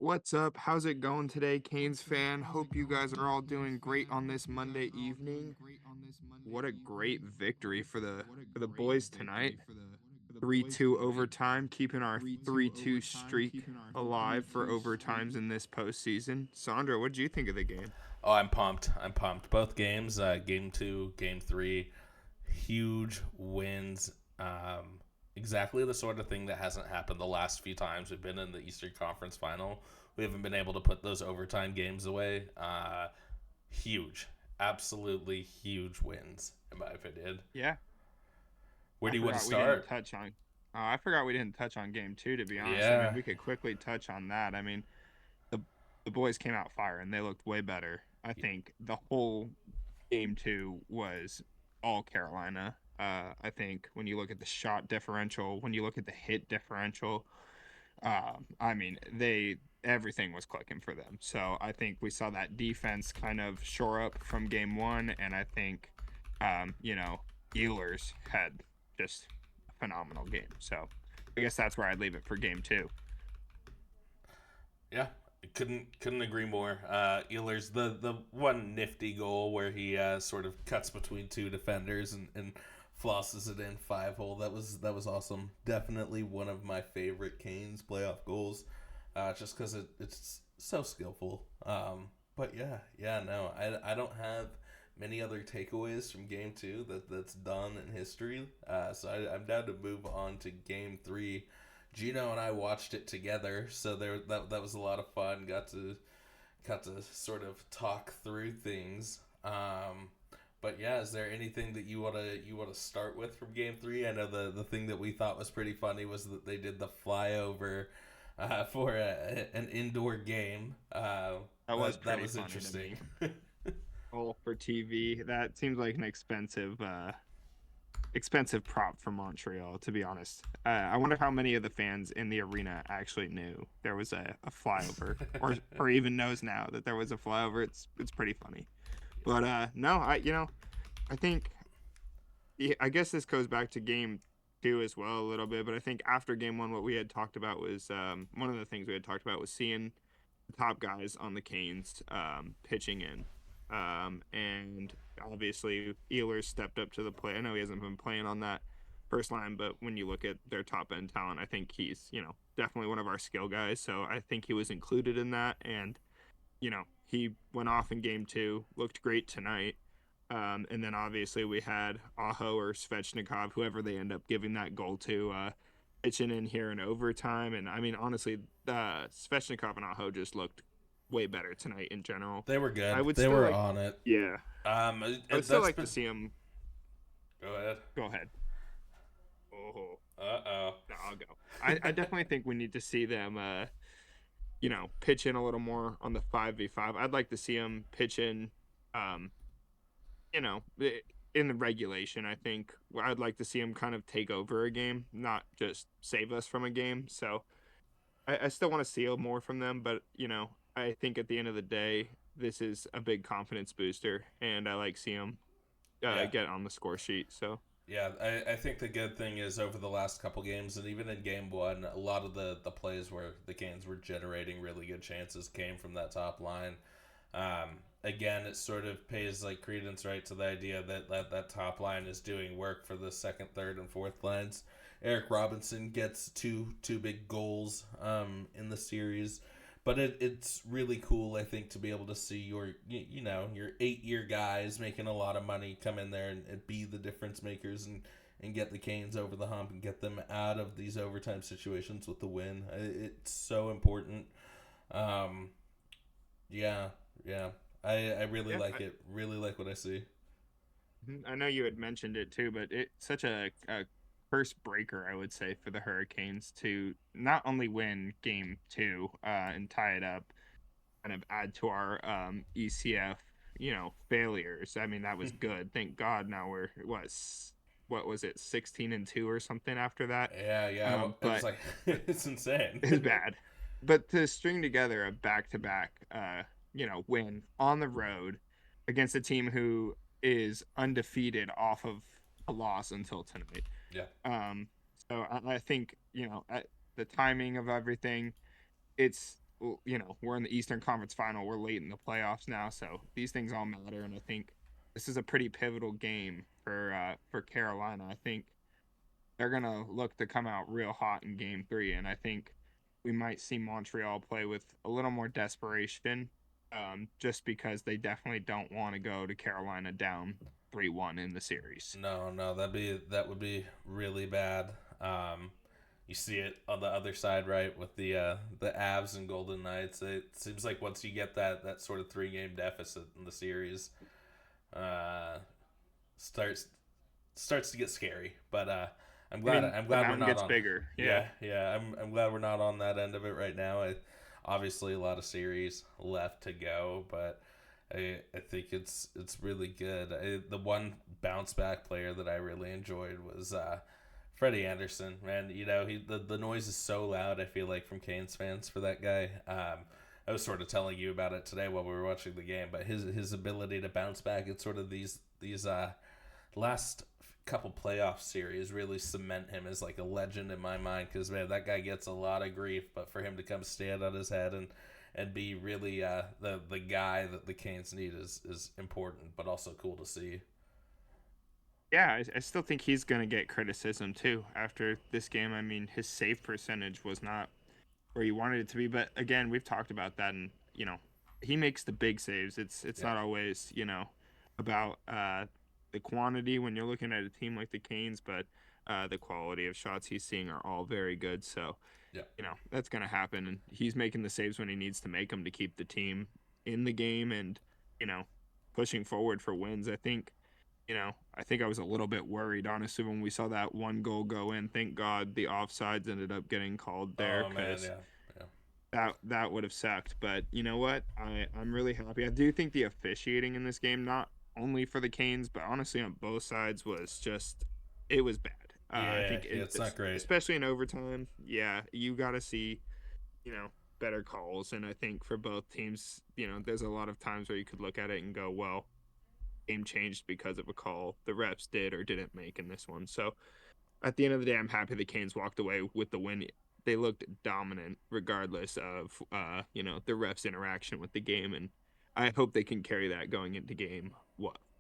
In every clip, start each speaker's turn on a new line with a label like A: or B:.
A: What's up? How's it going today, Canes fan? Hope you guys are all doing great on this Monday evening. What a great victory for the boys tonight. 3-2 overtime, keeping our 3-2 streak alive for overtimes in this postseason. Sandra, what did you think of the game?
B: Oh, I'm pumped. I'm pumped. Both games, game two, game three, huge wins. Exactly the sort of thing that hasn't happened the last few times we've been in the Eastern Conference Final. We haven't been able to put those overtime games away. Huge, absolutely huge wins, in my opinion.
A: Yeah,
B: Where
A: I
B: do you want to
A: forgot we didn't
B: start?
A: touch on. I forgot we didn't touch on game two, to be honest. I mean,
B: Yeah,
A: we could quickly touch on that. I mean, the the boys came out fire and they looked way better. I think the whole game two was all Carolina. I think when you look at the shot differential, when you look at the hit differential, I mean, everything was clicking for them. So I think we saw that defense kind of shore up from game one, and I think, you know, Ehlers had just a phenomenal game. So I guess that's where I'd leave it for game two.
B: yeah. Couldn't agree more. Ehlers, the one nifty goal where he sort of cuts between two defenders and flosses it in 5 hole. That was awesome. Definitely one of my favorite Canes playoff goals, just because it's so skillful. But yeah, no, I don't have many other takeaways from game two that's done in history. So I'm down to move on to game three. Gino and I watched it together, so that was a lot of fun. Got to sort of talk through things. But yeah, is there anything that you wanna start with from Game Three? I know the thing that we thought was pretty funny was that they did the flyover for an indoor game.
A: That was
B: That
A: pretty
B: was
A: funny to
B: interesting.
A: me. All for TV. That seems like an expensive prop for Montreal, to be honest. I wonder how many of the fans in the arena actually knew there was a flyover, or even knows now that there was a flyover. It's pretty funny. But no, I think yeah, I guess this goes back to game two as well a little bit. But I think after game one, what we had talked about was one of the things we had talked about was seeing the top guys on the Canes pitching in. And obviously Ehlers stepped up to the plate. I know he hasn't been playing on that first line, but when you look at their top end talent, I think he's, definitely one of our skill guys. So I think he was included in that. And, he went off in game two, looked great tonight. And then obviously we had Aho or Svechnikov, whoever they end up giving that goal to, pitching in here in overtime. And I mean, honestly, Svechnikov and Aho just looked way better tonight in general.
B: They were
A: I
B: good.
A: would
B: They
A: still
B: were
A: like,
B: on it.
A: yeah, I would still
B: That's
A: like to
B: been.
A: see him.
B: Go ahead.
A: Go ahead. Oh,
B: Uh
A: no, I'll go. I definitely think we need to see them, pitch in a little more on the 5v5. I'd like to see them pitch in, um, you know, i- in the regulation. I think I'd like to see them kind of take over a game, not just save us from a game. So I still want to see more from them, but I think at the end of the day, this is a big confidence booster, and I like seeing them
B: yeah.
A: get on the score sheet. So
B: Yeah, I think the good thing is over the last couple games, and even in game one, a lot of the plays where the Canes were generating really good chances came from that top line. Again, it sort of pays like credence right to the idea that top line is doing work for the second, third, and fourth lines. Eric Robinson gets two big goals in the series, but it's really cool, I think, to be able to see your 8 year guys making a lot of money come in there and be the difference makers and get the Canes over the hump and get them out of these overtime situations with the win. It's so important. Um, yeah, yeah. I really
A: yeah,
B: like it. Really like what I see.
A: I know you had mentioned it too, but it's such a curse breaker, I would say, for the Hurricanes to not only win game two and tie it up, kind of add to our ECF, failures. I mean, that was good. Thank God. Now what was it, 16-2 or something after that?
B: Yeah. It was
A: But
B: like it's insane.
A: it's bad. But to string together a back-to-back, win on the road against a team who is undefeated off of a loss until tonight.
B: Yeah.
A: Um, so I think, at the timing of everything, it's we're in the Eastern Conference Final. We're late in the playoffs now, so these things all matter. And I think this is a pretty pivotal game for Carolina. I think they're gonna look to come out real hot in Game 3, and I think we might see Montreal play with a little more desperation, just because they definitely don't want to go to Carolina down 3-1 in the series.
B: No, no, that would be really bad. You see it on the other side, right, with the Avs and Golden Knights. It seems like once you get that sort of 3-game deficit in the series, uh, starts starts to get scary. But
A: I mean,
B: I'm
A: the
B: glad we're
A: mountain
B: not
A: gets
B: on.
A: bigger. Yeah.
B: Yeah. I'm glad we're not on that end of it right now. Obviously a lot of series left to go, but I think it's really good. The one bounce back player that I really enjoyed was Freddie Anderson. Man, the noise is so loud. I feel like from Canes fans for that guy. I was sort of telling you about it today while we were watching the game, but his ability to bounce back and sort of these last couple playoff series really cement him as like a legend in my mind, because man, that guy gets a lot of grief, but for him to come stand on his head and be really the guy that the Canes need is important, but also cool to see.
A: Yeah, I still think he's going to get criticism too after this game. I mean, his save percentage was not where you wanted it to be, but again, we've talked about that, and he makes the big saves. It's
B: Yeah,
A: not always about the quantity when you're looking at a team like the Canes, but the quality of shots he's seeing are all very good. So
B: yeah,
A: that's going to happen, and he's making the saves when he needs to make them to keep the team in the game and you know pushing forward for wins. I think I was a little bit worried, honestly, when we saw that one goal go in. Thank God the offsides ended up getting called there,
B: oh man,
A: because
B: yeah, yeah,
A: that would have sucked. But you know what? I'm really happy. I do think the officiating in this game, not only for the Canes, but honestly on both sides, was just it was bad. I
B: yeah,
A: think
B: yeah. It's not great.
A: especially in overtime. Yeah, you got to see you know better calls, and I think for both teams, there's a lot of times where you could look at it and go, well, game changed because of a call the refs did or didn't make in this one. So at the end of the day, I'm happy the Canes walked away with the win. They looked dominant regardless of the refs' interaction with the game, and I hope they can carry that going into game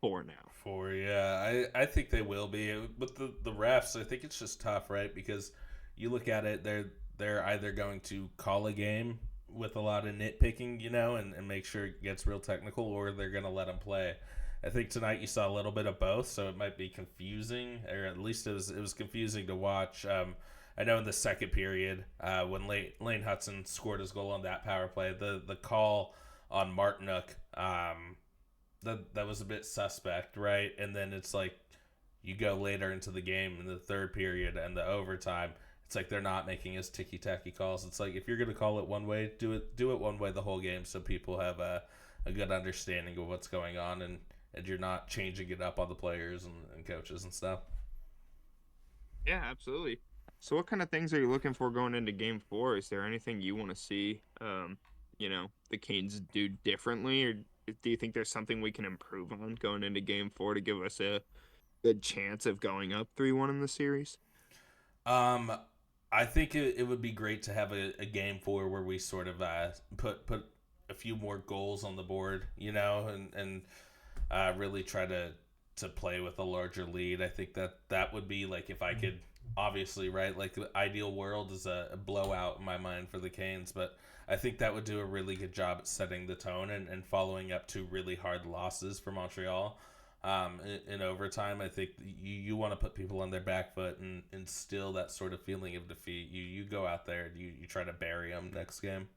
A: 4 now.
B: For yeah, I think they will be with the refs. I think it's just tough, right? Because you look at it, they're either going to call a game with a lot of nitpicking, and make sure it gets real technical, or they're going to let them play. I think tonight you saw a little bit of both, so it might be confusing, or at least it was confusing to watch. I know in the second period, when Lane Hudson scored his goal on that power play, the call on Martinook, that was a bit suspect, right? And then it's like you go later into the game in the third period and the overtime. It's like they're not making as ticky tacky calls. It's like if you're gonna call it one way, do it one way the whole game, so people have a good understanding of what's going on, and you're not changing it up on the players and coaches and stuff.
A: Yeah, absolutely. So, what kind of things are you looking for going into game 4? Is there anything you want to see, the Canes do differently, or do you think there's something we can improve on going into game 4 to give us a good chance of going up 3-1 in the series?
B: Um, I think it would be great to have a game four where we sort of put a few more goals on the board, and really try to play with a larger lead. I think that would be like if I could obviously right like the ideal world is a blowout in my mind for the Canes, but I think that would do a really good job at setting the tone and following up to really hard losses for Montreal. In overtime, I think you want to put people on their back foot and instill that sort of feeling of defeat. You go out there and you try to bury them next game.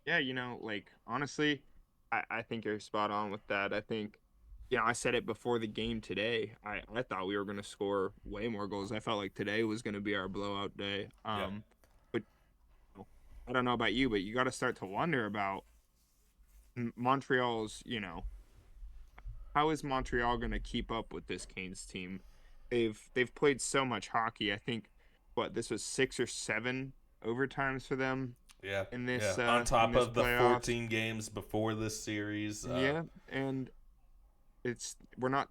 A: Yeah, honestly, I think you're spot on with that. I think, I said it before the game today. I thought we were going to score way more goals. I felt like today was going to be our blowout day.
B: Yeah.
A: But I don't know about you, but you got to start to wonder about Montreal's, how is Montreal going to keep up with this Canes team? They've played so much hockey. I think this was 6 or 7 overtimes for them
B: Yeah,
A: in
B: yeah.
A: this
B: On
A: in
B: top
A: this
B: of the
A: playoffs.
B: 14 games before this series,
A: Yeah, and it's we're not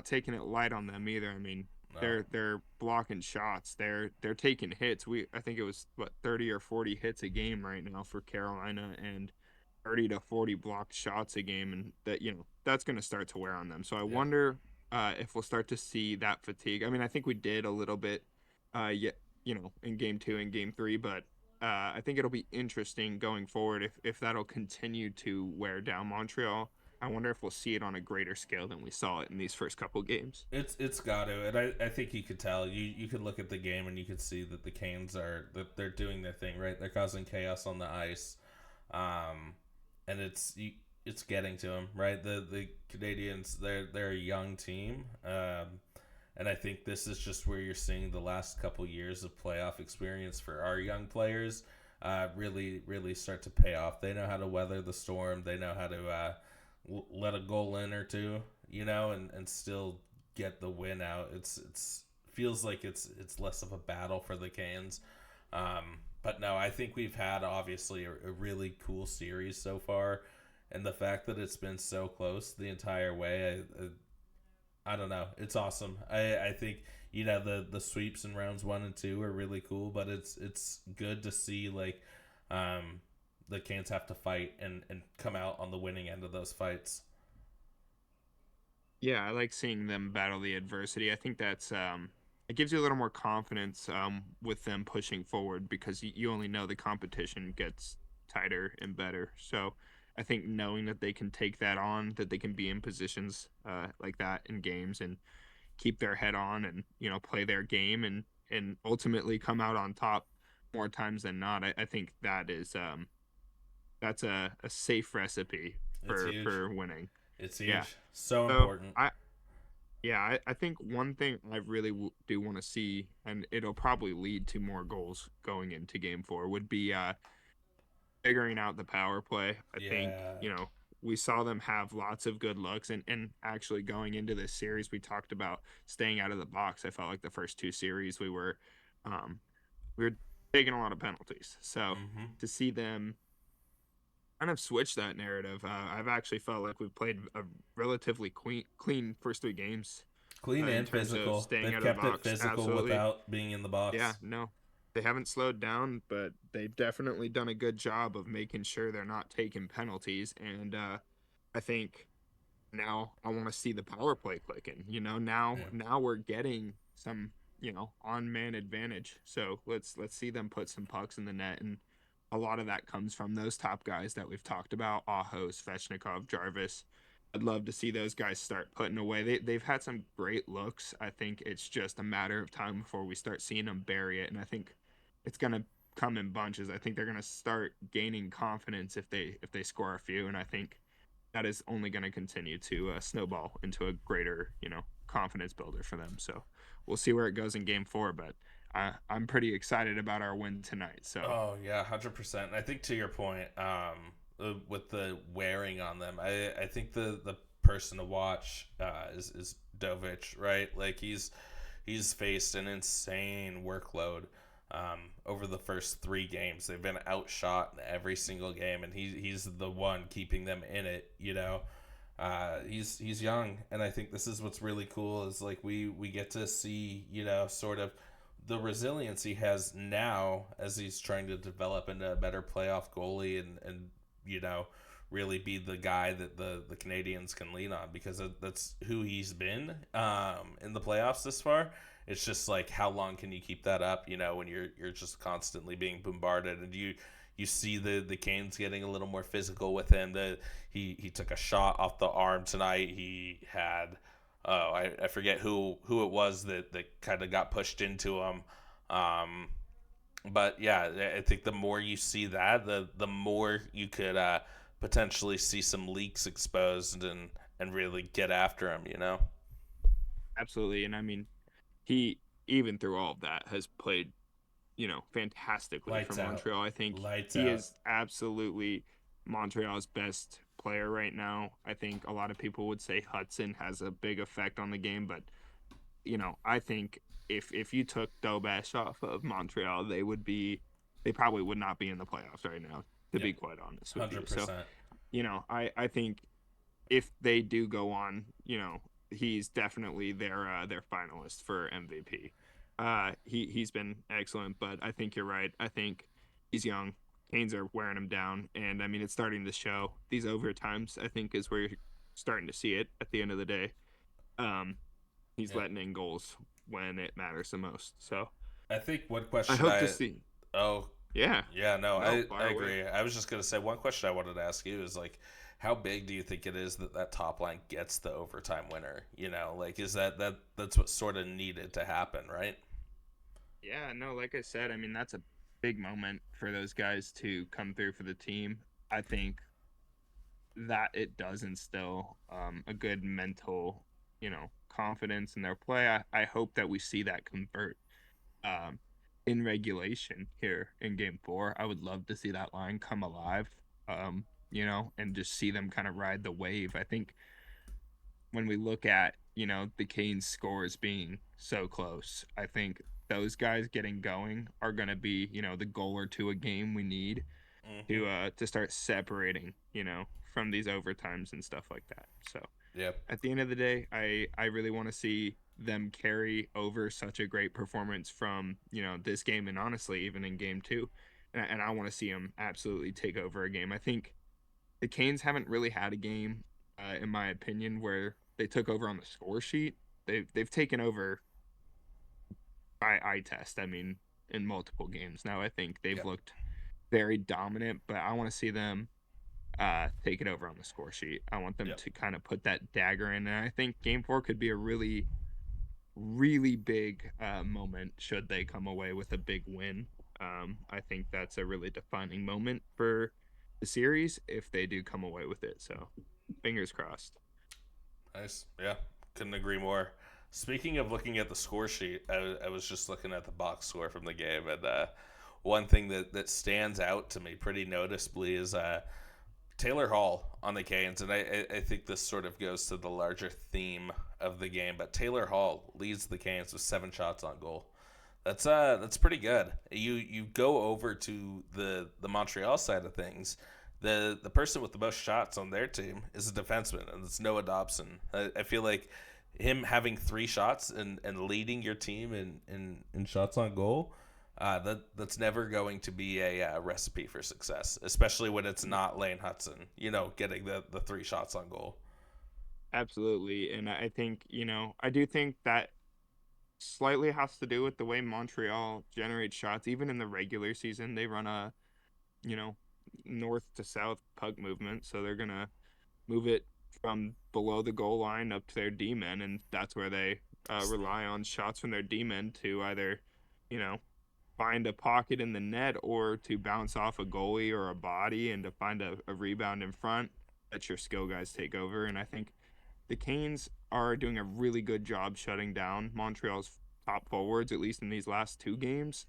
A: taking it light on them either. I mean,
B: No.
A: they're blocking shots. They're taking hits. I think it was what 30 or 40 hits a game right now for Carolina and 30 to 40 blocked shots a game, and that that's going to start to wear on them. So I
B: Yep.
A: wonder if we'll start to see that fatigue. I mean, I think we did a little bit yet in game 2 and game 3, but I think it'll be interesting going forward if that'll continue to wear down Montreal. I wonder if we'll see it on a greater scale than we saw it in these first couple games.
B: It's got to, and I think you could tell. You could look at the game and you could see that the Canes they're doing their thing, right? They're causing chaos on the ice, and it's getting to them, right? The Canadians they're a young team, and I think this is just where you're seeing the last couple years of playoff experience for our young players really start to pay off. They know how to weather the storm. They know how to let a goal in or two, and still get the win out. It's feels like it's less of a battle for the Canes. But no, I think we've had obviously a really cool series so far, and the fact that it's been so close the entire way, I don't know, it's awesome. I think the sweeps in rounds 1 and 2 are really cool, but it's good to see like the Canes have to fight and come out on the winning end of those fights.
A: Yeah, I like seeing them battle the adversity. I think that's it gives you a little more confidence with them pushing forward because you only know the competition gets tighter and better. So I think knowing that they can take that on, that they can be in positions like that in games and keep their head on and play their game and ultimately come out on top more times than not. I think that's a safe recipe
B: It's huge.
A: for winning.
B: It's
A: Yeah.
B: huge. So
A: So
B: important.
A: I think one thing I really do want to see, and it'll probably lead to more goals going into Game 4, would be figuring out the power play. I think
B: Yeah.
A: we saw them have lots of good looks, and actually going into this series, we talked about staying out of the box. I felt like the first 2 series um, we were taking a lot of penalties. So
B: Mm-hmm.
A: to see them kind of switch that narrative. I've actually felt like we've played a relatively clean first 3 games
B: Clean
A: in
B: and
A: terms of
B: physical.
A: staying
B: They've
A: out of the
B: kept it
A: box.
B: physical
A: Absolutely.
B: without being in the
A: Yeah,
B: box.
A: no. They haven't slowed down, but they've definitely done a good job of making sure they're not taking penalties. And I think now I want to see the power play clicking. Now
B: Yeah.
A: now we're getting some on man advantage. So let's see them put some pucks in the net, and a lot of that comes from those top guys that we've talked about: Aho, Svechnikov, Jarvis. I'd love to see those guys start putting away. They've had some great looks. I think it's just a matter of time before we start seeing them bury it, and I think it's gonna come in bunches. I think they're gonna start gaining confidence if they score a few, and I think that is only going to continue to snowball into a greater, confidence builder for them. So we'll see where it goes in Game 4, but I'm pretty excited about our win tonight. So
B: Oh yeah, 100%. And I think to your point, with the wearing on them, I think the person to watch is Dovich, right? Like he's faced an insane workload over the first 3 games. They've been outshot in every single game, and he's the one keeping them in it. He's young, and I think this is what's really cool is like we get to see sort of the resilience he has now as he's trying to develop into a better playoff goalie and really be the guy that the Canadians can lean on because that's who he's been in the playoffs this far. It's just like how long can you keep that up? When you're just constantly being bombarded, and you see the Canes getting a little more physical with him. He took a shot off the arm tonight. He had I forget who it was that kind of got pushed into him. But yeah, I think the more you see that, the more you could potentially see some leaks exposed and really get after him.
A: absolutely, and I mean, he even through all of that has played, fantastically for
B: Lights out,
A: Montreal. I think
B: lights
A: he
B: out.
A: is absolutely Montreal's best player right now. I think a lot of people would say Hudson has a big effect on the game, but I think if you took Dobash off of Montreal, they probably would not be in the playoffs right now, to
B: Yeah,
A: be quite honest with you.
B: hundred
A: So,
B: percent.
A: I think if they do go on, he's definitely their finalist for MVP. He's been excellent, but I think you're right. I think he's young. Canes are wearing him down, and I mean it's starting to show. These overtimes, I think, is where you're starting to see it at the end of the day. Um, he's
B: Yeah.
A: letting in goals when it matters the most. So
B: I think one
A: I
B: question
A: hope to see.
B: oh,
A: Yeah,
B: yeah, no,
A: no,
B: I
A: fire away.
B: agree. I was just gonna say one question I wanted to ask you is like, how big do you think it is that that top line gets the overtime winner? You know, like is that's what sort of needed to happen, right?
A: Yeah, no, like I said, I mean that's a big moment for those guys to come through for the team. I think that it does instill a good mental, confidence in their play. I hope that we see that convert um, in regulation here in Game 4. I would love to see that line come alive, and just see them kind of ride the wave. I think when we look at, the Canes scores being so close, I think those guys getting going are going to be, the goal or two a game we need
B: Mm-hmm.
A: to start separating, from these overtimes and stuff like that. So
B: Yeah.
A: at the end of the day, I really want to see them carry over such a great performance from, this game and honestly even in Game 2. And I want to see them absolutely take over a game. I think the Canes haven't really had a game, in my opinion, where they took over on the score sheet. They've taken over by eye test. I mean, in multiple games now. I think they've
B: Yeah.
A: looked very dominant, but I want to see them take it over on the score sheet. I want them
B: Yeah.
A: to kind of put that dagger in, and I think Game 4 could be a really, really big moment should they come away with a big win. I think that's a really defining moment for the series if they do come away with it. So, fingers crossed.
B: Nice. Yeah. Couldn't agree more. Speaking of looking at the score sheet, I was just looking at the box score from the game, and one thing that stands out to me pretty noticeably is Taylor Hall on the Canes, and I think this sort of goes to the larger theme of the game. But Taylor Hall leads the Canes with 7 shots on goal. That's pretty good. You go over to the Montreal side of things. The person with the most shots on their team is a defenseman, and it's Noah Dobson. I feel like him having 3 shots and leading your team in shots on goal, that's never going to be a recipe for success, especially when it's not Lane Hudson, getting the 3 shots on goal.
A: Absolutely. And I think, I do think that slightly has to do with the way Montreal generates shots. Even in the regular season, they run a, you know, north to south puck movement. So they're going to move it from below the goal line up to their D men. And that's where they rely on shots from their D men to either, you know, find a pocket in the net or to bounce off a goalie or a body and to find a rebound in front. Let your skill guys take over. And I think the Canes are doing a really good job shutting down Montreal's top forwards, at least in these last 2 games.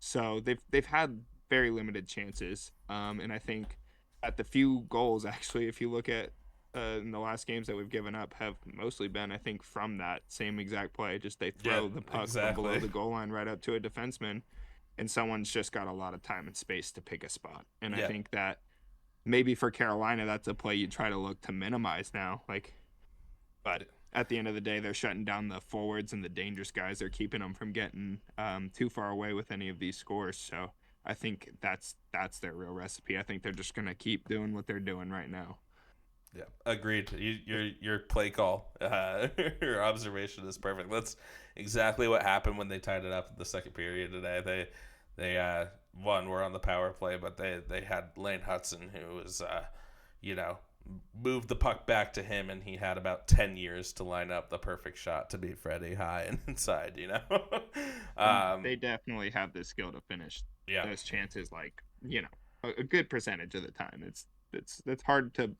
A: So they've had very limited chances, and I think at the few goals, actually, if you look at in the last games that we've given up, have mostly been, I think, from that same exact play. Just they
B: Yeah,
A: throw the puck from below
B: exactly.
A: the goal line right up to a defenseman, and someone's just got a lot of time and space to pick a spot. And I
B: Yeah,
A: think that maybe for Carolina, that's a play you try to look to minimize now. But at the end of the day, they're shutting down the forwards and the dangerous guys. They're keeping them from getting too far away with any of these scores. So I think that's their real recipe. I think they're just gonna keep doing what they're doing right now.
B: yeah, agreed. Your play call, your observation is perfect. That's exactly what happened when they tied it up in the second period today. They one were on the power play, but they had Lane Hudson who was you know moved the puck back to him, and he had about 10 years to line up the perfect shot to beat Freddie high and inside.
A: And
B: um,
A: they definitely have the skill to finish
B: yeah.
A: those chances, like a good percentage of the time. It's hard to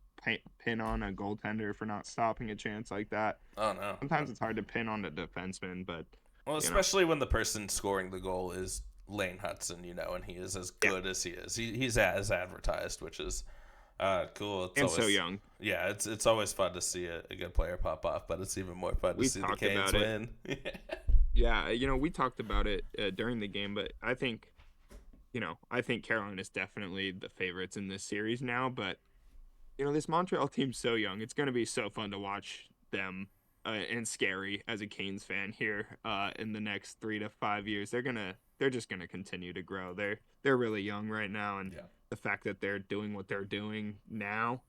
A: pin on a goaltender for not stopping a chance like that.
B: Oh no.
A: Sometimes it's hard to pin on a defenseman, but
B: Well,
A: you know,
B: especially when the person scoring the goal is Lane Hudson, and he is as
A: yeah,
B: good as he is. He's as advertised, which is cool. It's
A: and so
B: always
A: young.
B: yeah, it's always fun to see a good player pop off, but it's even more fun to
A: We
B: see the
A: talked
B: Canes
A: about it.
B: win.
A: Yeah, we talked about it during the game, but I think Carolina is definitely the favorites in this series now. But this Montreal team's so young; it's going to be so fun to watch them and scary as a Canes fan here in the next 3 to 5 years. They're just gonna continue to grow. They're really young right now, and
B: Yeah.
A: the fact that they're doing what they're doing now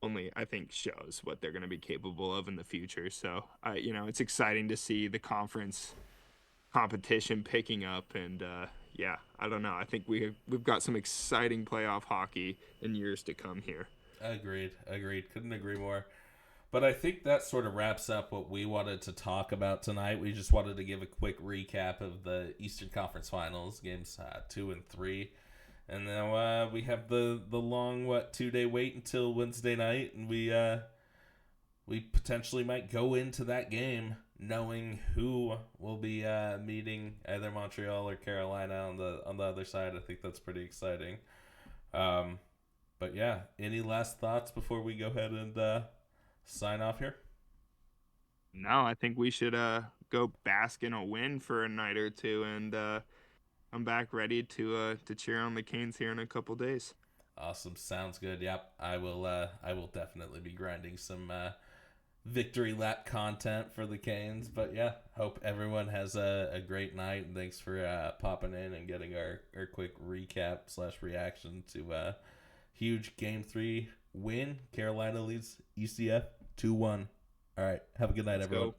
A: only I think shows what they're going to be capable of in the future. So it's exciting to see the conference competition picking up, and yeah, I don't know. I think we've got some exciting playoff hockey in years to come here.
B: Agreed. Agreed. Couldn't agree more. But I think that sort of wraps up what we wanted to talk about tonight. We just wanted to give a quick recap of the Eastern Conference Finals, games 2 and 3. And now we have the long 2-day wait until Wednesday night, and we potentially might go into that game knowing who will be meeting either Montreal or Carolina on the other side. I think that's pretty exciting. But yeah, any last thoughts before we go ahead and sign off here?
A: No, I think we should go bask in a win for a night or two, and I'm back ready to cheer on the Canes here in a couple days.
B: Awesome, sounds good. Yep, I will. I will definitely be grinding some victory lap content for the Canes. But yeah, hope everyone has a great night, and thanks for popping in and getting our quick recap / reaction to huge Game 3 win. Carolina leads ECF 2-1. All right, have a good night,
A: Let's
B: everyone.
A: go.